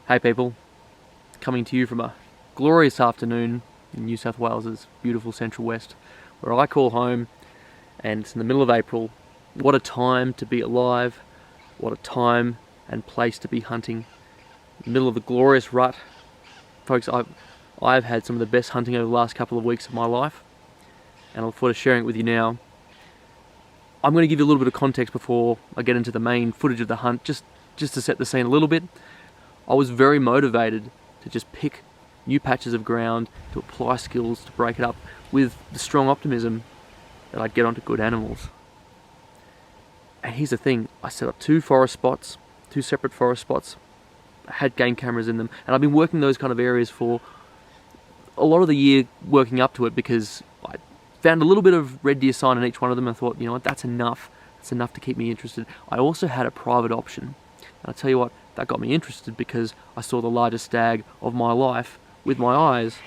Hey people, coming to you from a glorious afternoon in New South Wales' beautiful Central West, where I call home, and it's in the middle of April. What a time to be alive, what a time and place to be hunting. In the middle of the glorious rut. Folks, I've had some of the best hunting over the last couple of weeks of my life, and I look forward to sharing it with you now. I'm going to give you a little bit of context before I get into the main footage of the hunt, just to set the scene a little bit. I was very motivated to just pick new patches of ground, to apply skills, to break it up, with the strong optimism that I'd get onto good animals. And here's the thing, I set up two separate forest spots. I had game cameras in them, and I've been working those kind of areas for a lot of the year, working up to it, because I found a little bit of red deer sign in each one of them and I thought, you know what, that's enough. That's enough to keep me interested. I also had a private option, and I'll tell you what, that got me interested because I saw the largest stag of my life with my eyes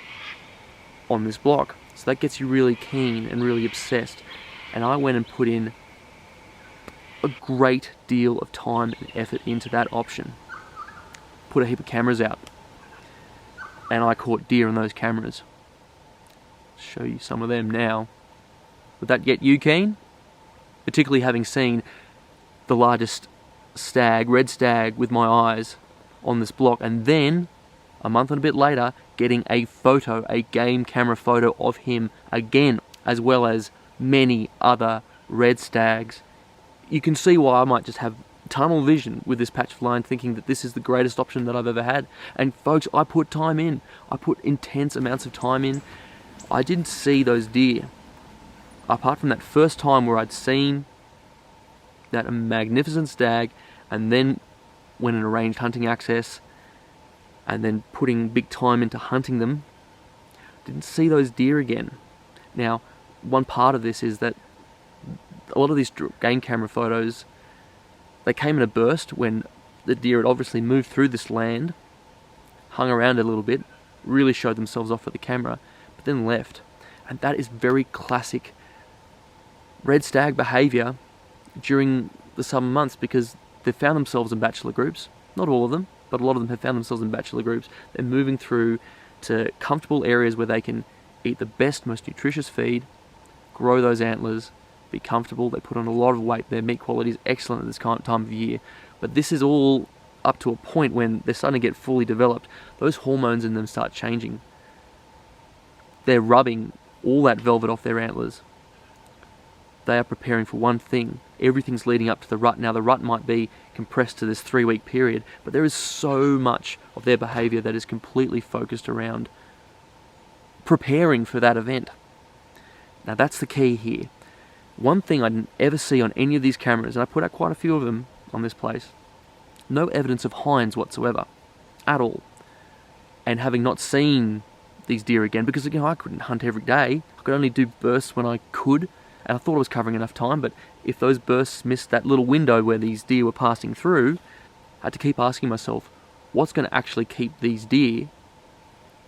on this block. So that gets you really keen and really obsessed. And I went and put in a great deal of time and effort into that option. Put a heap of cameras out. And I caught deer on those cameras. Show you some of them now. Would that get you keen? Particularly having seen the largest stag, red stag, with my eyes on this block, and then a month and a bit later getting a photo, a game camera photo of him again, as well as many other red stags. You can see why I might just have tunnel vision with this patch of land, thinking that this is the greatest option that I've ever had. And folks, I put time in. I put intense amounts of time in. I didn't see those deer, apart from that first time where I'd seen that magnificent stag, and then went and arranged hunting access, and then putting big time into hunting them. Didn't see those deer again. Now, one part of this is that a lot of these game camera photos, they came in a burst when the deer had obviously moved through this land, hung around a little bit, really showed themselves off for the camera, but then left. And that is very classic red stag behaviour during the summer months, because they've found themselves in bachelor groups. Not all of them, but a lot of them have found themselves in bachelor groups. They're moving through to comfortable areas where they can eat the best, most nutritious feed, grow those antlers, be comfortable. They put on a lot of weight. Their meat quality is excellent at this time of year. But this is all up to a point when they're starting to get fully developed. Those hormones in them start changing. They're rubbing all that velvet off their antlers. They are preparing for one thing. Everything's leading up to the rut. Now, the rut might be compressed to this 3-week period, but there is so much of their behaviour that is completely focused around preparing for that event. Now, that's the key here. One thing I didn't ever see on any of these cameras, and I put out quite a few of them on this place, no evidence of hinds whatsoever, at all. And having not seen these deer again, because again, I couldn't hunt every day. I could only do bursts when I could, and I thought I was covering enough time, but if those bursts missed that little window where these deer were passing through, I had to keep asking myself, what's going to actually keep these deer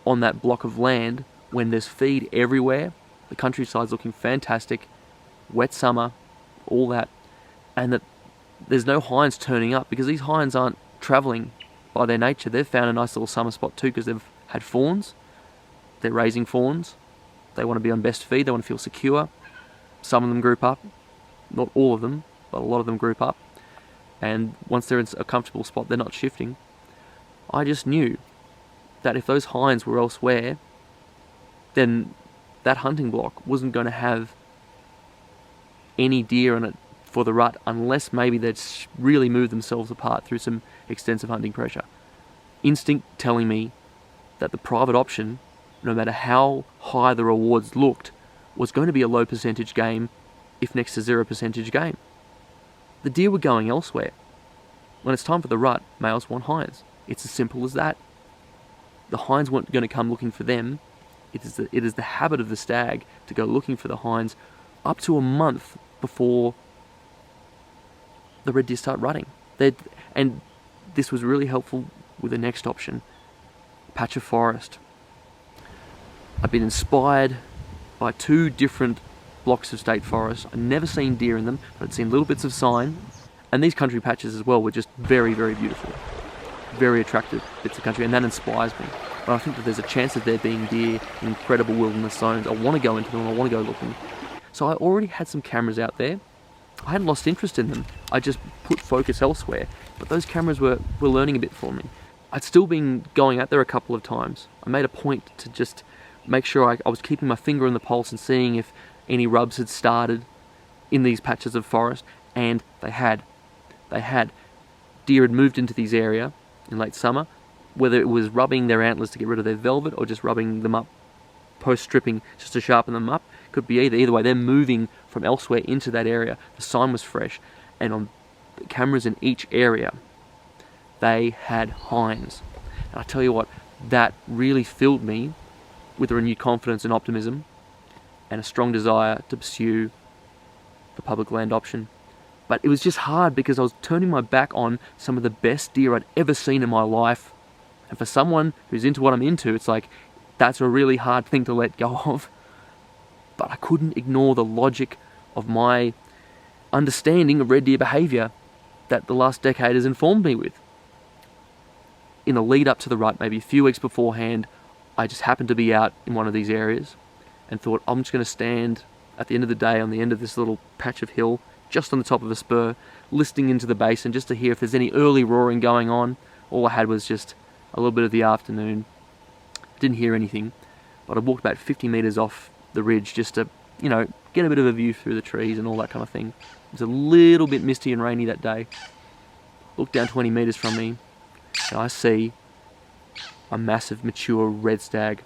on that block of land when there's feed everywhere, the countryside's looking fantastic, wet summer, all that, and that there's no hinds turning up, because these hinds aren't travelling by their nature. They've found a nice little summer spot too, because they've had fawns, they're raising fawns, they want to be on best feed, they want to feel secure. Some of them group up, not all of them, but a lot of them group up, and once they're in a comfortable spot, they're not shifting. I just knew that if those hinds were elsewhere, then that hunting block wasn't going to have any deer in it for the rut, unless maybe they'd really moved themselves apart through some extensive hunting pressure. Instinct telling me that the private option, no matter how high the rewards looked, was going to be a low percentage game, if next to 0% game. The deer were going elsewhere. When it's time for the rut, males want hinds. It's as simple as that. The hinds weren't going to come looking for them. It is the habit of the stag to go looking for the hinds up to a month before the red deer start rutting. And this was really helpful with the next option, patch of forest. I've been inspired by 2 different blocks of state forest. I'd never seen deer in them, but I'd seen little bits of sign. And these country patches as well were just very, very beautiful. very attractive bits of country, and that inspires me. But I think that there's a chance of there being deer in incredible wilderness zones. I want to go into them, I want to go looking. So I already had some cameras out there. I hadn't lost interest in them, I just put focus elsewhere. But those cameras were learning a bit for me. I'd still been going out there a couple of times. I made a point to just make sure I was keeping my finger on the pulse and seeing if any rubs had started in these patches of forest, and they had. Deer had moved into these area in late summer, whether it was rubbing their antlers to get rid of their velvet or just rubbing them up post-stripping just to sharpen them up. Could be either way, they're moving from elsewhere into that area. The sign was fresh, and on the cameras in each area, they had hinds. And I tell you what, that really filled me with a renewed confidence and optimism, and a strong desire to pursue the public land option. But it was just hard because I was turning my back on some of the best deer I'd ever seen in my life. And for someone who's into what I'm into, it's like, that's a really hard thing to let go of. But I couldn't ignore the logic of my understanding of red deer behaviour that the last decade has informed me with. In the lead up to the rut, maybe a few weeks beforehand, I just happened to be out in one of these areas and thought, I'm just going to stand at the end of the day on the end of this little patch of hill, just on the top of a spur, listening into the basin just to hear if there's any early roaring going on. All I had was just a little bit of the afternoon. Didn't hear anything, but I walked about 50 metres off the ridge just to, get a bit of a view through the trees and all that kind of thing. It was a little bit misty and rainy that day. Looked down 20 metres from me, and I see a massive mature red stag.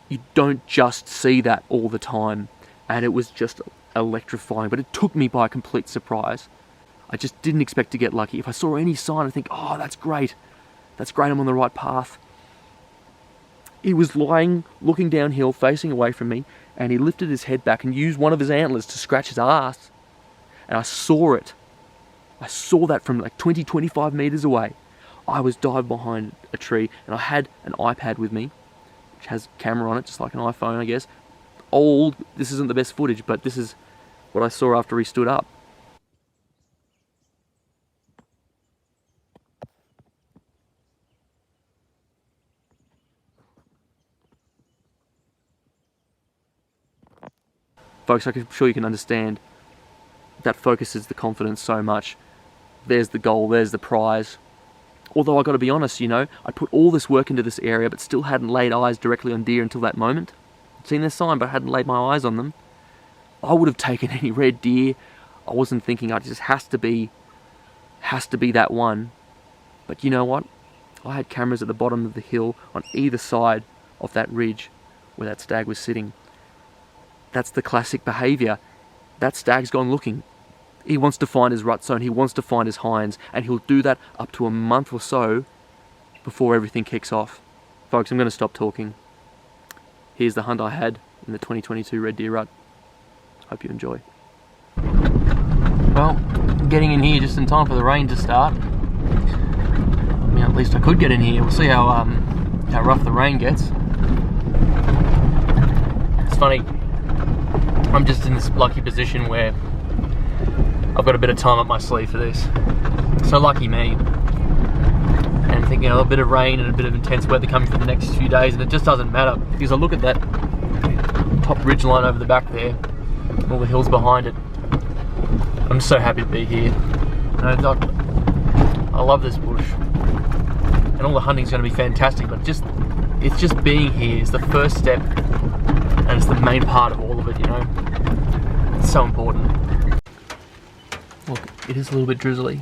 You don't just see that all the time, and it was just electrifying, but it took me by complete surprise. I just didn't expect to get lucky. If I saw any sign, I'd think, oh, that's great, I'm on the right path. He was lying, looking downhill, facing away from me, and he lifted his head back and used one of his antlers to scratch his ass. And I saw it. I saw that from like 20, 25 metres away. I was dived behind a tree, and I had an iPad with me, which has a camera on it, just like an iPhone, I guess. Old, this isn't the best footage, but this is what I saw after he stood up. Folks, I'm sure you can understand that focuses the confidence so much. There's the goal, there's the prize. Although I got to be honest, I put all this work into this area, but still hadn't laid eyes directly on deer until that moment. I'd seen their sign, but I hadn't laid my eyes on them. I would have taken any red deer. I wasn't thinking, it just has to be that one. But you know what? I had cameras at the bottom of the hill on either side of that ridge where that stag was sitting. That's the classic behaviour. That stag's gone looking. He wants to find his rut zone, he wants to find his hinds, and he'll do that up to a month or so before everything kicks off. Folks, I'm going to stop talking. Here's the hunt I had in the 2022 red deer rut. Hope you enjoy. Well, getting in here just in time for the rain to start. At least I could get in here. We'll see how rough the rain gets. It's funny. I'm just in this lucky position where I've got a bit of time up my sleeve for this. So lucky me. And I'm thinking a bit of rain and a bit of intense weather coming for the next few days, and it just doesn't matter because I look at that top ridge line over the back there, and all the hills behind it. I'm just so happy to be here. I love this bush, and all the hunting's going to be fantastic. But it's just being here is the first step, and it's the main part of all of it. It's so important. Look, it is a little bit drizzly.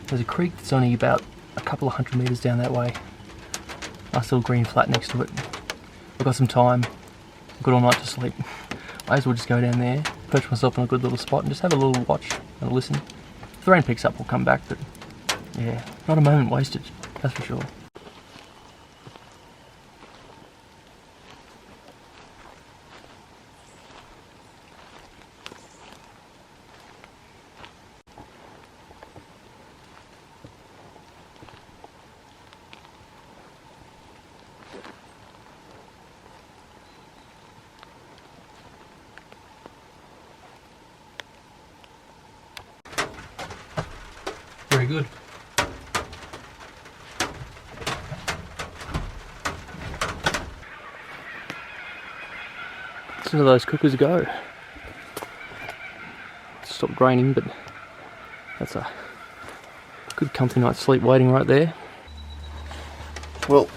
There's a creek that's only about a couple of 100 metres down that way. Nice little green flat next to it. I've got some time. I've got all night to sleep. I as well just go down there, perch myself on a good little spot and just have a little watch and a listen. If the rain picks up, we'll come back, but yeah, not a moment wasted, that's for sure. Very good. listen to those cuckoos go. It's stopped raining, but that's a good comfy night's sleep waiting right there. Well,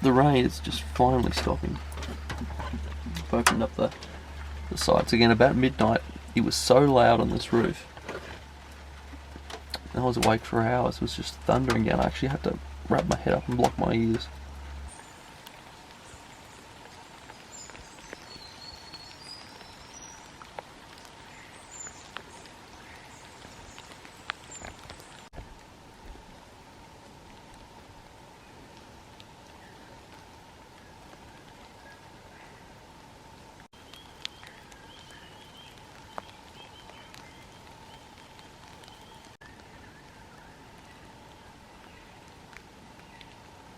the rain is just finally stopping. I've opened up the sights again. About midnight, it was so loud on this roof. I was awake for hours. It was just thundering down. I actually had to wrap my head up and block my ears.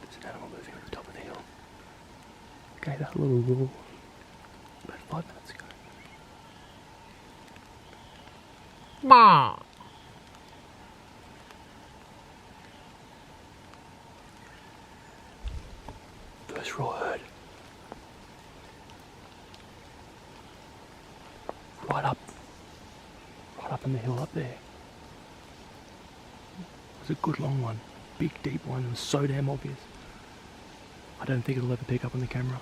There's an animal moving at the top of the hill. Okay, that little roar about 5 minutes ago. Bah. First roar heard. Right up in the hill up there. It was a good long one. Big deep one. It was so damn obvious. I don't think it'll ever pick up on the camera.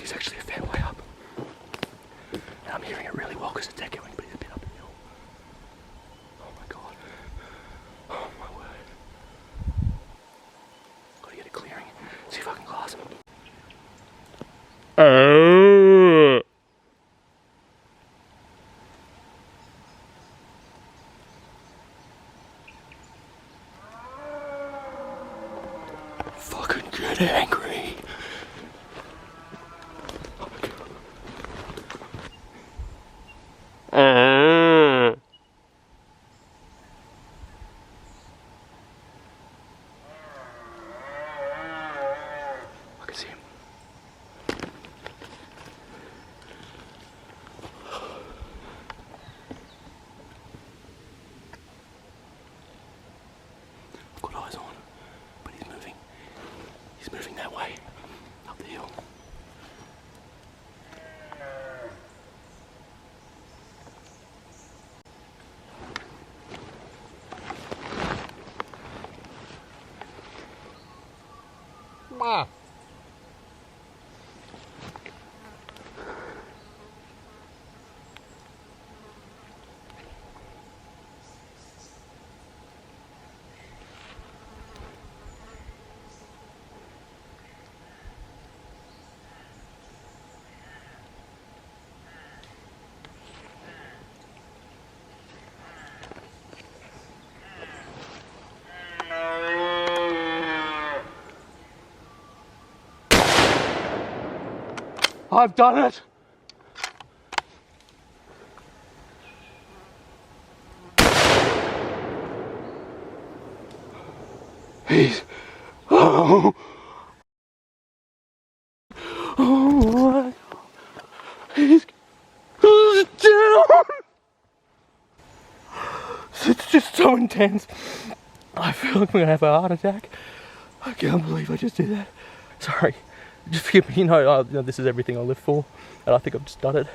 It's actually a fair way up. And I'm hearing it really well because it's echoing, but it's a bit up the hill. Oh my god. Oh my word. Gotta get a clearing. See if I can glass him. Fucking get angry. I can see him. I've got eyes on, but he's moving. He's moving that way, up the hill. Bah. I've done it! He's... Oh! Oh! He's... down! It's just so intense. I feel like I'm gonna have a heart attack. I can't believe I just did that. Sorry. Just forgive me, you know, this is everything I live for, and I think I've just done it.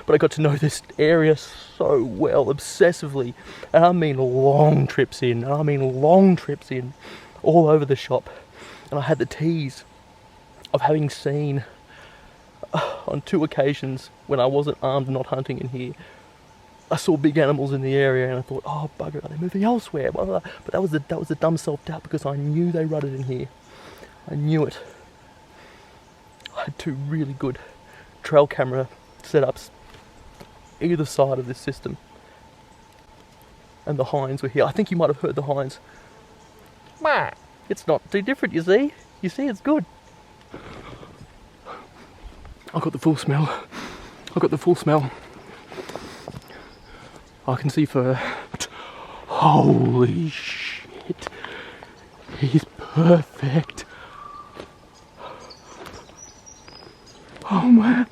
But I got to know this area so well, obsessively, and I mean long trips in, all over the shop. And I had the tease of having seen, on 2 occasions, when I wasn't armed and not hunting in here, I saw big animals in the area, and I thought, oh bugger, are they moving elsewhere? Blah, blah, blah. But that was the dumb self-doubt, because I knew they rutted in here. I knew it. I had 2 really good trail camera setups either side of this system. And the hinds were here. I think you might have heard the hinds. Bah. It's not too different, you see? You see, it's good. I got the full smell. I got the full smell. I can see fur. Holy shit. He's perfect. Oh man.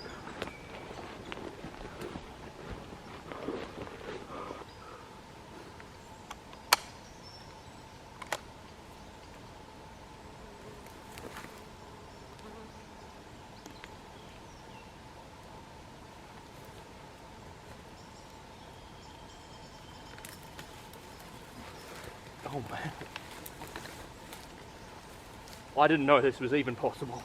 Oh man. I didn't know this was even possible.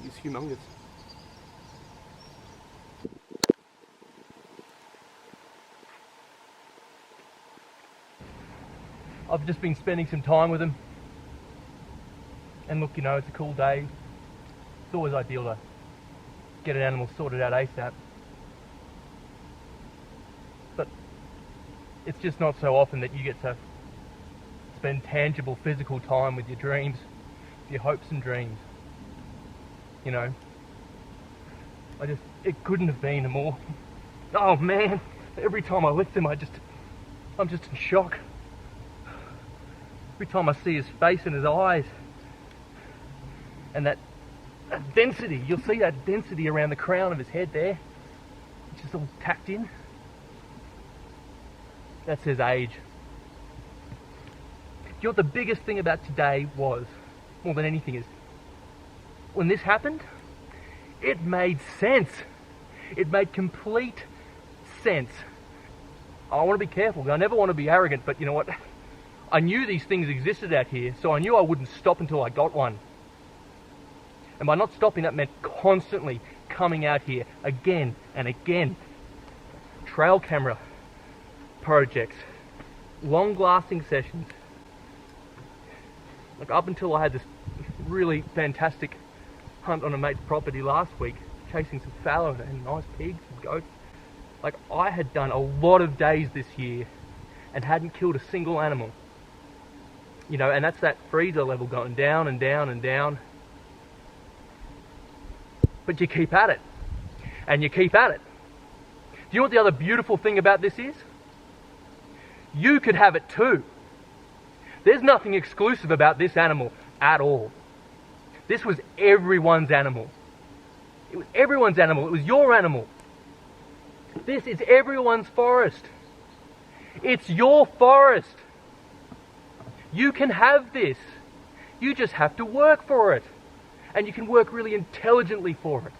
He's humongous. I've just been spending some time with him. And look, you know, it's a cool day. It's always ideal to get an animal sorted out ASAP. But it's just not so often that you get to spend tangible physical time with your dreams, your hopes and dreams. You know, it couldn't have been a more, oh man, every time I lift him I'm just in shock. Every time I see his face and his eyes, and that density, you'll see that density around the crown of his head there, which is all tacked in. That's his age. You know what the biggest thing about today was, more than anything, is when this happened, it made sense. It made complete sense. I want to be careful. I never want to be arrogant, but you know what? I knew these things existed out here, so I knew I wouldn't stop until I got one. And by not stopping, that meant constantly coming out here again and again. Trail camera projects, long-lasting sessions. Like up until I had this really fantastic hunt on a mate's property last week, chasing some fallow and nice pigs and goats. Like, I had done a lot of days this year and hadn't killed a single animal. You know, and that's that freezer level going down and down and down. But you keep at it. And you keep at it. Do you know what the other beautiful thing about this is? You could have it too. There's nothing exclusive about this animal at all. This was everyone's animal. It was everyone's animal. It was your animal. This is everyone's forest. It's your forest. You can have this. You just have to work for it. And you can work really intelligently for it.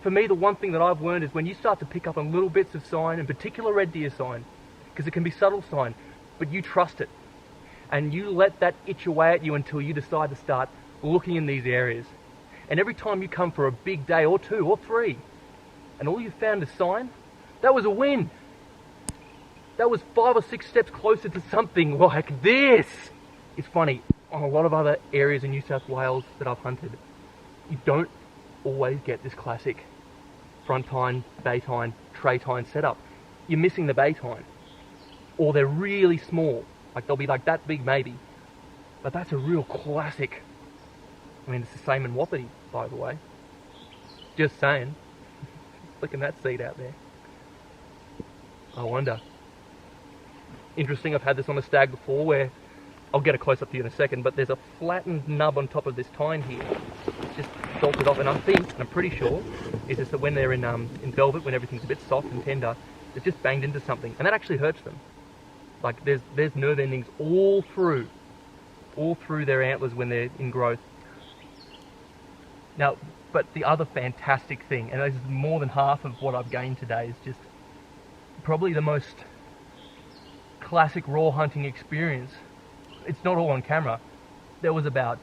For me, the one thing that I've learned is when you start to pick up on little bits of sign, in particular red deer sign, because it can be subtle sign, but you trust it. And you let that itch away at you until you decide to start looking in these areas. And every time you come for a big day or two or three, and all you found is sign, that was a win. That was 5 or 6 steps closer to something like this. It's funny, on a lot of other areas in New South Wales that I've hunted, you don't always get this classic front tine, bay tine, tray tine setup. You're missing the bay tine. Or they're really small. Like they'll be like that big maybe. But that's a real classic. I mean, it's the same in Wapiti, by the way. Just saying. Flicking that seed out there. I wonder. Interesting, I've had this on a stag before where, I'll get a close up to you in a second, but there's a flattened nub on top of this tine here. It's just bolted off, and I think, and I'm pretty sure, is just that when they're in velvet, when everything's a bit soft and tender, it's just banged into something, and that actually hurts them. Like there's nerve endings all through their antlers when they're in growth. Now, but the other fantastic thing, and this is more than half of what I've gained today, is just probably the most classic raw hunting experience. It's not all on camera. There was about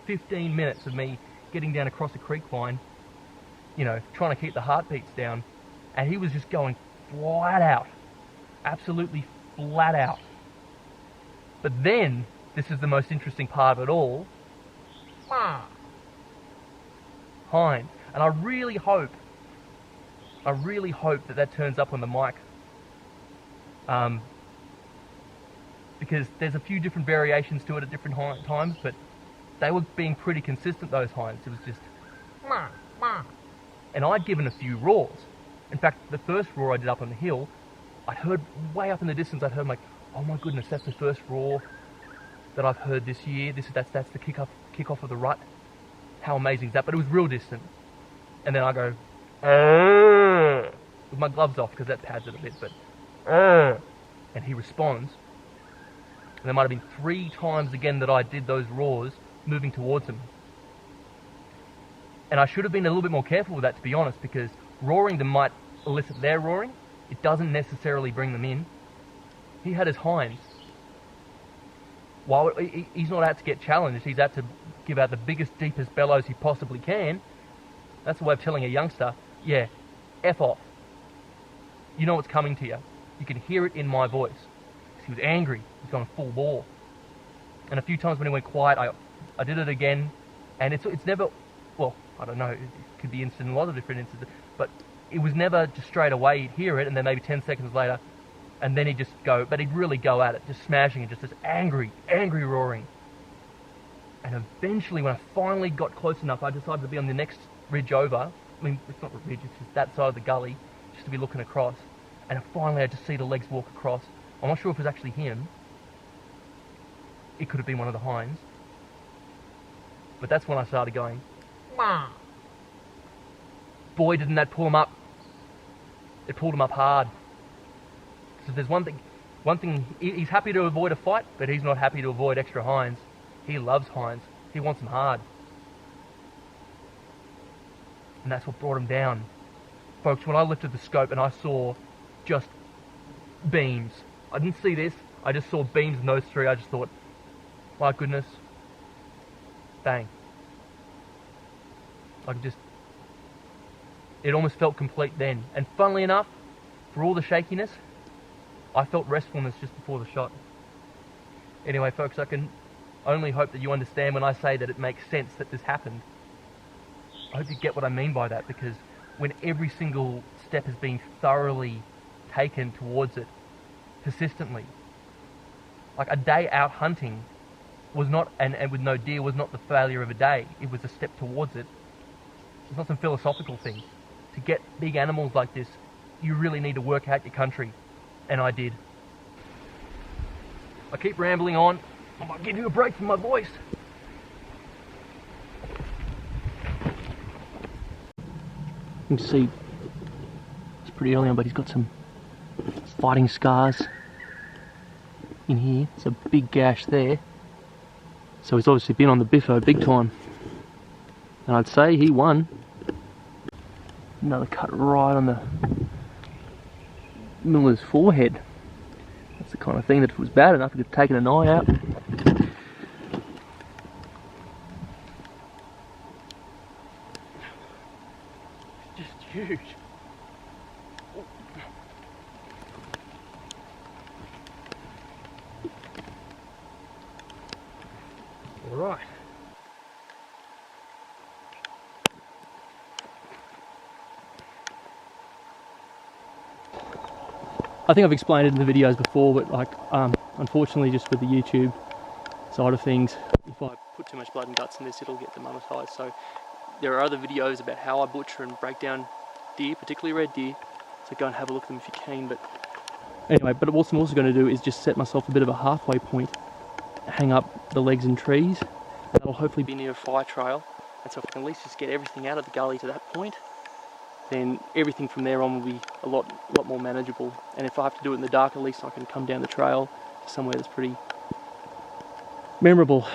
15 minutes of me getting down across a creek line, you know, trying to keep the heartbeats down, and he was just going flat out, absolutely flat out. But then, this is the most interesting part of it all, hind. And I really hope I really hope that that turns up on the mic. Because there's a few different variations to it at different times, but they were being pretty consistent, those hinds. It was just... Ma, ma. And I'd given a few roars. In fact, the first roar I did up on the hill, I'd heard way up in the distance, I'd heard like, oh my goodness, that's the first roar that I've heard this year. That's the kick-off of the rut. How amazing is that? But it was real distant. And then I go, with my gloves off, because that pads it a bit, but, and he responds. And there might have been 3 times again that I did those roars moving towards him. And I should have been a little bit more careful with that, to be honest, because roaring them might elicit their roaring. It doesn't necessarily bring them in. He had his hinds. While he's not out to get challenged, he's out to give out the biggest, deepest bellows he possibly can. That's the way of telling a youngster, yeah, F off. You know what's coming to you. You can hear it in my voice. He was angry. He's gone full bore. And a few times when he went quiet, I did it again, and it's never, well, I don't know, it could be instant in a lot of different instances, but it was never just straight away. He'd hear it, and then maybe 10 seconds later, and then he'd just go, but he'd really go at it, just smashing it, just this angry roaring. And eventually, when I finally got close enough, I decided to be on the next ridge over. I mean, it's not a ridge, it's just that side of the gully, just to be looking across. And finally, I just see the legs walk across. I'm not sure if it was actually him. It could have been one of the hinds. But that's when I started going, Ma. boy, didn't that pull him up. It pulled him up hard. So there's one thing, he's happy to avoid a fight, but he's not happy to avoid extra hinds. He loves hinds. He wants them hard. And that's what brought him down. Folks, when I lifted the scope and I saw just beams, I didn't see this, I just saw beams in those 3, I just thought, my goodness, bang. It almost felt complete then. And funnily enough, for all the shakiness, I felt restfulness just before the shot. Anyway, folks, I can only hope that you understand when I say that it makes sense that this happened. I hope you get what I mean by that, because when every single step has been thoroughly taken towards it, persistently, like a day out hunting was not, and with no deer, was not the failure of a day. It was a step towards it. It's not some philosophical thing. To get big animals like this, you really need to work out your country. And I did. I keep rambling on. I might give you a break from my voice. You can see it's pretty early on, but he's got some fighting scars in here. It's a big gash there. So he's obviously been on the biffo big time. And I'd say he won. Another cut right on the middle of his forehead. That's the kind of thing that if it was bad enough, he could have taken an eye out. Just huge. All right. I think I've explained it in the videos before, but like, unfortunately, just with the YouTube side of things, if I put too much blood and guts in this, it'll get demonetized. So there are other videos about how I butcher and break down deer, particularly red deer. So go and have a look at them if you can. But anyway, but what I'm also going to do is just set myself a bit of a halfway point, hang up the legs in trees. That'll hopefully be near a fire trail. And so if I can at least just get everything out of the gully to that point, then everything from there on will be a lot more manageable. And if I have to do it in the dark, at least I can come down the trail to somewhere that's pretty memorable.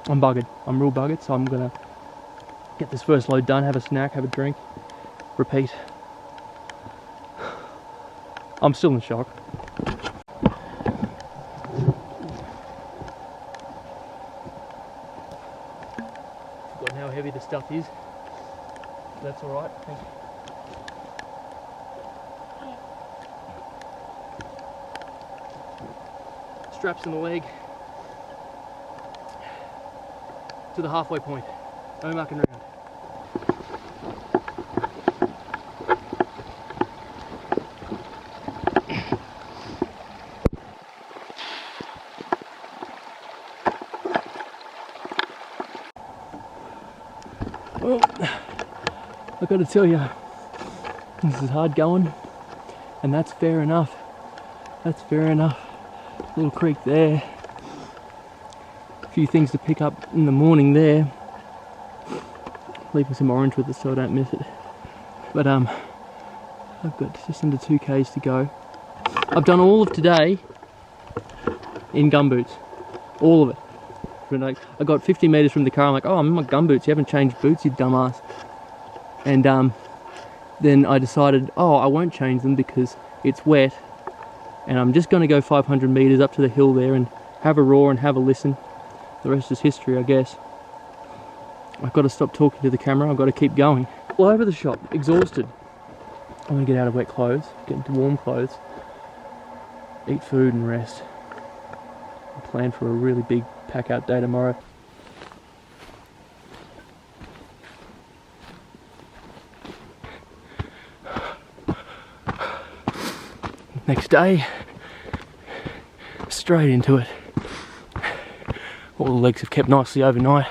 I'm buggered. I'm real buggered, so I'm gonna get this first load done, have a snack, have a drink, repeat. I'm still in shock. Forgotten how heavy the stuff is. That's alright, thank you. Straps in the leg to the halfway point. No mucking around. Well, I've got to tell you, this is hard going, and that's fair enough. That's fair enough. Little creek there. A few things to pick up in the morning there. Leaving some orange with it so I don't miss it. But I've got just under 2 k's to go. I've done all of today in gumboots. All of it. I got 50 metres from the car, I'm like, oh, I'm in my gumboots, you haven't changed boots, you dumbass. And then I decided, oh, I won't change them because it's wet, and I'm just going to go 500 metres up to the hill there and have a roar and have a listen. The rest is history, I guess. I've got to stop talking to the camera, I've got to keep going. All over the shop, exhausted. I'm going to get out of wet clothes, get into warm clothes, eat food and rest. I plan for a really big pack out day tomorrow. Next day, straight into it. All the legs have kept nicely overnight.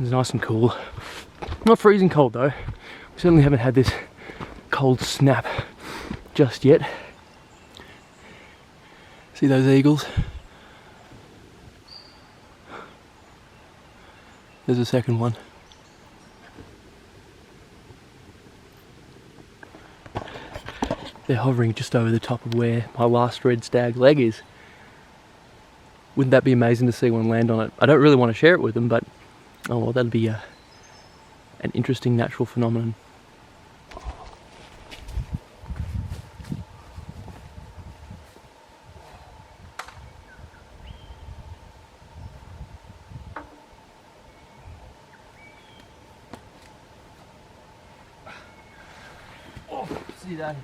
It's nice and cool. Not freezing cold though. We certainly haven't had this cold snap just yet. See those eagles? There's a second one. They're hovering just over the top of where my last red stag leg is. Wouldn't that be amazing to see one land on it? I don't really want to share it with them, but oh well, that'd be an interesting natural phenomenon. Oh, see that?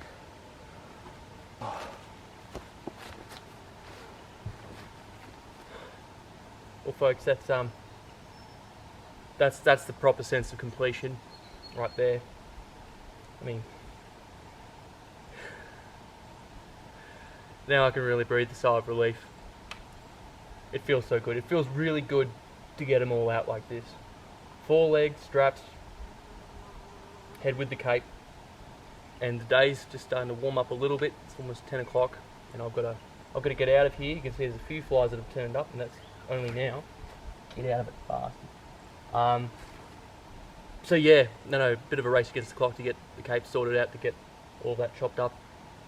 Well, folks, that's the proper sense of completion, right there. I mean, now I can really breathe a sigh of relief. It feels so good. It feels really good to get them all out like this. 4 legs, straps, head with the cape, and the day's just starting to warm up a little bit. It's almost 10 o'clock, and I've got to get out of here. You can see there's a few flies that have turned up, and that's only now. Get out of it fast. So yeah, no, bit of a race against the clock to get the cape sorted out, to get all that chopped up,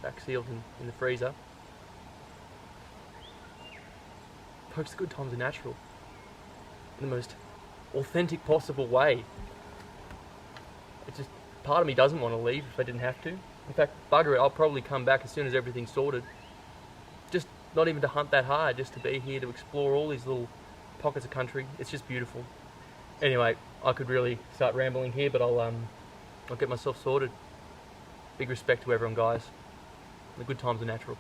back sealed in the freezer. Folks, the good times are natural. In the most authentic possible way. It's just, part of me doesn't want to leave if I didn't have to. In fact, bugger it, I'll probably come back as soon as everything's sorted. Just not even to hunt that hard, just to be here to explore all these little pockets of country. It's just beautiful. Anyway, I could really start rambling here, but I'll get myself sorted. Big respect to everyone, guys. The good times are natural.